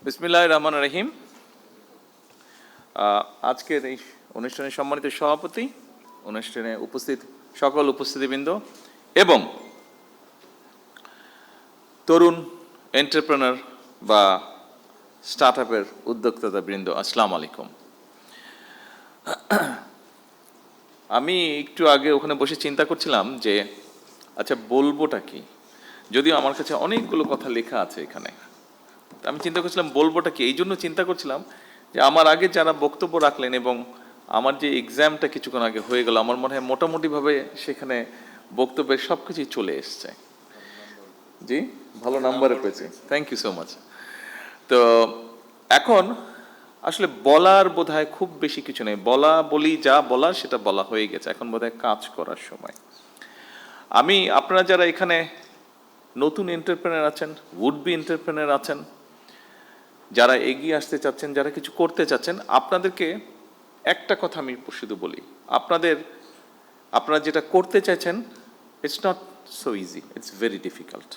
বিসমিল্লাহির রহমানির রহিম। আজকের এই অনুষ্ঠানের সম্মানিত সভাপতি, অনুষ্ঠানে উপস্থিত সকল উপস্থিতিবৃন্দ এবং তরুণ এন্টারপ্রেনার বা স্টার্ট আপের উদ্যোক্তা বৃন্দ, আসসালামু আলাইকুম। আমি একটু আগে ওখানে বসে চিন্তা করছিলাম যে আচ্ছা বলবোটা কি, যদিও আমার কাছে অনেকগুলো কথা লেখা আছে এখানে। আমি চিন্তা করছিলাম বলবোটা কি, এই জন্য চিন্তা করছিলাম যে আমার আগে যারা বক্তব্য রাখলেন এবং আমার যে এক্সামটা কিছুক্ষণ আগে হয়ে গেল, আমার মনে হয় মোটামুটিভাবে সেখানে বক্তব্যের সব কিছুই চলে এসছে। জি, ভালো নাম্বারে পেয়েছি, থ্যাংক ইউ সো মাচ। তো এখন আসলে বলার বোধহয় খুব বেশি কিছু নেই, বলি যা বলার সেটা বলা হয়ে গেছে, এখন বোধহয় কাজ করার সময়। আপনারা যারা এখানে নতুন এন্টারপ্রেনার আছেন, উড বি এন্টারপ্রেনার আছেন, যারা এগিয়ে আসতে চাচ্ছেন, যারা কিছু করতে চাচ্ছেন, আপনাদেরকে একটা কথা আমি শুধু বলি, আপনারা যেটা করতে চাইছেন, it's not so easy, it's very difficult,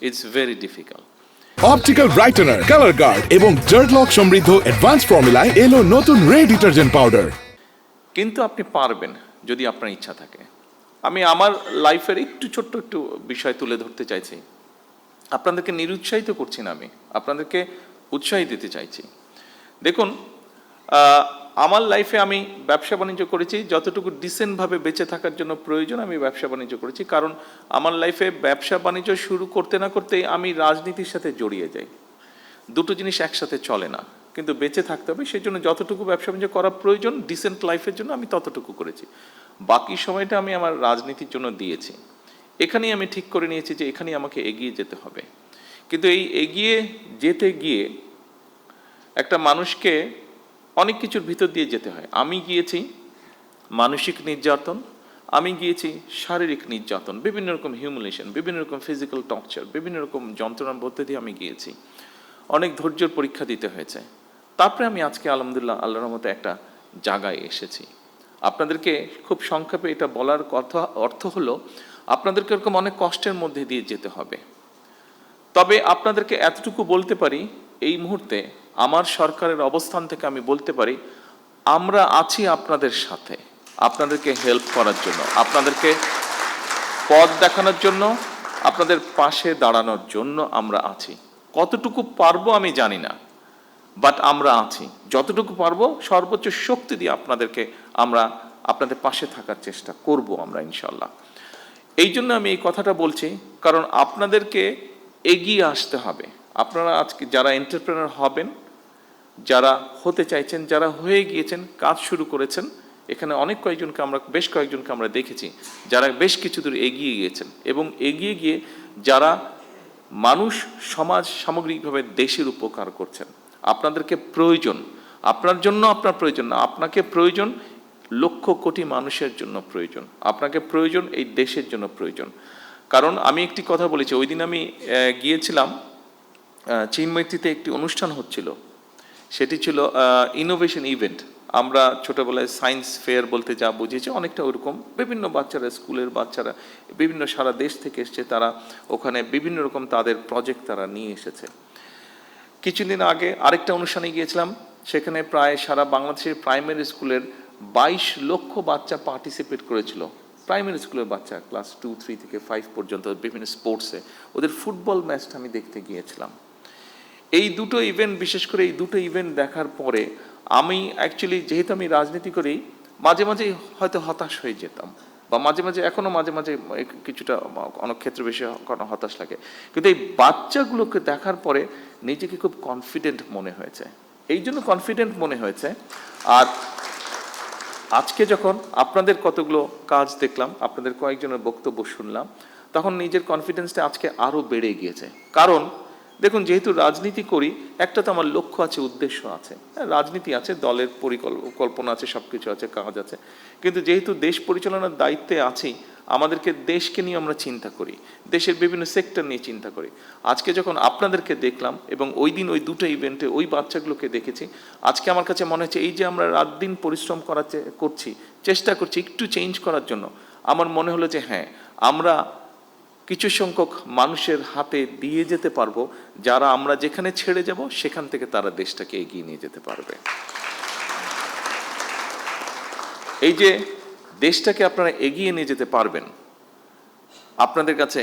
it's very difficult. Optical brightener, colour guard এবং জার্ট লক সমৃদ্ধ অ্যাডভান্স ফর্মুলায় এলো নতুন রে ডিটারজেন্ট পাউডার। কিন্তু আপনি পারবেন যদি আপনার ইচ্ছা থাকে। আমি আমার লাইফের একটু ছোট্ট একটু বিষয় তুলে ধরতে চাইছি। আপনাদেরকে নিরুৎসাহিত করছি না, আমি আপনাদেরকে উৎসাহ দিতে চাইছি। দেখুন, আমার লাইফে আমি ব্যবসা বাণিজ্য করেছি, যতটুকু ডিসেন্টভাবে বেঁচে থাকার জন্য প্রয়োজন আমি ব্যবসা বাণিজ্য করেছি। কারণ আমার লাইফে ব্যবসা বাণিজ্য শুরু করতে না করতেই আমি রাজনীতির সাথে জড়িয়ে যাই। দুটো জিনিস একসাথে চলে না, কিন্তু বেঁচে থাকতে হবে, সেই জন্য যতটুকু ব্যবসা বাণিজ্য করা প্রয়োজন ডিসেন্ট লাইফের জন্য আমি ততটুকু করেছি। বাকি সময়টা আমি আমার রাজনীতির জন্য দিয়েছি। এখানেই আমি ঠিক করে নিয়েছি যে এখানেই আমাকে এগিয়ে যেতে হবে। কিন্তু এই এগিয়ে যেতে গিয়ে একটা মানুষকে অনেক কিছুর ভিতর দিয়ে যেতে হয়। আমি গিয়েছি মানসিক নির্যাতন, আমি গিয়েছি শারীরিক নির্যাতন, বিভিন্ন রকম হিউমিলিয়েশন, বিভিন্ন রকম ফিজিক্যাল টর্চার, বিভিন্ন রকম যন্ত্রণার মধ্যে দিয়ে আমি গিয়েছি। অনেক ধৈর্যের পরীক্ষা দিতে হয়েছে। তারপরে আমি আজকে আলহামদুলিল্লাহ আল্লাহর রহমতে একটা জায়গায় এসেছি। আপনাদেরকে খুব সংক্ষেপে এটা বলার কথা অর্থ হলো, আপনাদেরকে এরকম অনেক কষ্টের মধ্যে দিয়ে যেতে হবে। তবে আপনাদেরকে এতটুকু বলতে পারি, এই মুহূর্তে আমার সরকারের অবস্থান থেকে আমি বলতে পারি, আমরা আছি আপনাদের সাথে, আপনাদেরকে হেল্প করার জন্য, আপনাদেরকে পথ দেখানোর জন্য, আপনাদের পাশে দাঁড়ানোর জন্য আমরা আছি। কতটুকু পারবো আমি জানি না, বাট আমরা আছি। যতটুকু পারবো সর্বোচ্চ শক্তি দিয়ে আমরা আপনাদের পাশে থাকার চেষ্টা করব আমরা ইনশাল্লাহ। এই জন্য আমি এই কথাটা বলছি, কারণ আপনাদেরকে এগিয়ে আসতে হবে। আপনারা আজকে যারা এন্টারপ্রেনার হবেন, যারা হতে চাইছেন, যারা হয়ে গিয়েছেন, কাজ শুরু করেছেন, এখানে বেশ কয়েকজনকে আমরা দেখেছি যারা বেশ কিছু দূর এগিয়ে গিয়েছেন, এবং এগিয়ে গিয়ে যারা মানুষ, সমাজ, সামগ্রিকভাবে দেশের উপকার করছেন। আপনাদেরকে প্রয়োজন, আপনার জন্য আপনার প্রয়োজন না, আপনাকে প্রয়োজন লক্ষ কোটি মানুষের জন্য প্রয়োজন, আপনাকে প্রয়োজন এই দেশের জন্য প্রয়োজন। কারণ আমি একটি কথা বলেছি, ওই দিন আমি গিয়েছিলাম চিনমৈত্রীতে, একটি অনুষ্ঠান হচ্ছিল, সেটি ছিল ইনোভেশন ইভেন্ট। আমরা ছোটবেলায় সায়েন্স ফেয়ার বলতে যা বুঝেছি, অনেকটা ওরকম। বিভিন্ন বাচ্চারা, স্কুলের বাচ্চারা, বিভিন্ন সারা দেশ থেকে এসছে, তারা ওখানে বিভিন্ন রকম তাদের প্রজেক্ট তারা নিয়ে এসেছে। কিছুদিন আগে আরেকটা অনুষ্ঠানে গিয়েছিলাম, সেখানে প্রায় সারা বাংলাদেশের প্রাইমারি স্কুলের 22 লক্ষ বাচ্চা পার্টিসিপেট করেছিল। প্রাইমারি স্কুলের বাচ্চা, ক্লাস 2, 3 থেকে 5 পর্যন্ত, বিভিন্ন স্পোর্টসে। ওদের ফুটবল ম্যাচটা আমি দেখতে গিয়েছিলাম। এই দুটো ইভেন্ট, বিশেষ করে এই দুটো ইভেন্ট দেখার পরে আমি অ্যাকচুয়ালি, যেহেতু আমি রাজনীতি করি, মাঝে মাঝে হয়তো হতাশ হয়ে যেতাম, বা মাঝে মাঝে এখনো মাঝে মাঝে কিছুটা, অনেক ক্ষেত্রে বেশি হতাশ লাগে। কিন্তু এই বাচ্চাগুলোকে দেখার পরে নিজেকে খুব কনফিডেন্ট মনে হয়েছে। এই জন্য কনফিডেন্ট মনে হয়েছে। আর আজকে যখন আপনাদের কতগুলো কাজ দেখলাম, আপনাদের কয়েকজনের বক্তব্য শুনলাম, তখন নিজের কনফিডেন্সটা আজকে আরও বেড়ে গিয়েছে। কারণ দেখুন, যেহেতু রাজনীতি করি, একটা তো আমার লক্ষ্য আছে, উদ্দেশ্য আছে। রাজনীতি আছে, দলের পরিকল্পনা আছে, সব কিছু আছে, কাজ আছে। কিন্তু যেহেতু দেশ পরিচালনার দায়িত্বে আছি, আমাদেরকে দেশকে নিয়ে আমরা চিন্তা করি, দেশের বিভিন্ন সেক্টর নিয়ে চিন্তা করি। আজকে যখন আপনাদেরকে দেখলাম, এবং ওই দিন ওই দুটো ইভেন্টে ওই বাচ্চাগুলোকে দেখেছি, আজকে আমার কাছে মনে হচ্ছে এই যে আমরা রাত দিন পরিশ্রম চেষ্টা করছি একটু চেঞ্জ করার জন্য, আমার মনে হলো যে হ্যাঁ, আমরা কিছু সংখ্যক মানুষের হাতে দিয়ে যেতে পারবো, যারা আমরা যেখানে ছেড়ে যাব সেখান থেকে তারা দেশটাকে এগিয়ে নিয়ে যেতে পারবে। এই যে দেশটাকে আপনারা এগিয়ে নিয়ে যেতে পারবেন, আপনাদের কাছে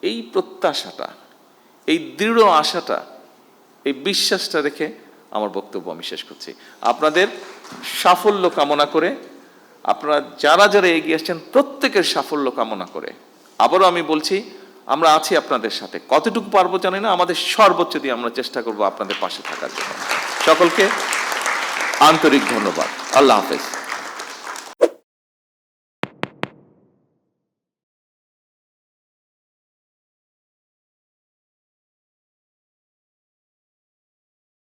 এই প্রত্যাশাটা, এই দৃঢ় আশাটা, এই বিশ্বাসটা রেখে আমার বক্তব্য আমি শেষ করছি। আপনাদের সাফল্য কামনা করে, আপনারা যারা যারা এগিয়ে আসছেন প্রত্যেকের সাফল্য কামনা করে, আবারও আমি বলছি, আমরা আছি আপনাদের সাথে। কতটুকু পারবো জানি না, আমাদের সর্বোচ্চ দিয়ে আমরা চেষ্টা করব আপনাদের পাশে থাকার জন্য। সকলকে আন্তরিক ধন্যবাদ। আল্লাহ হাফেজ।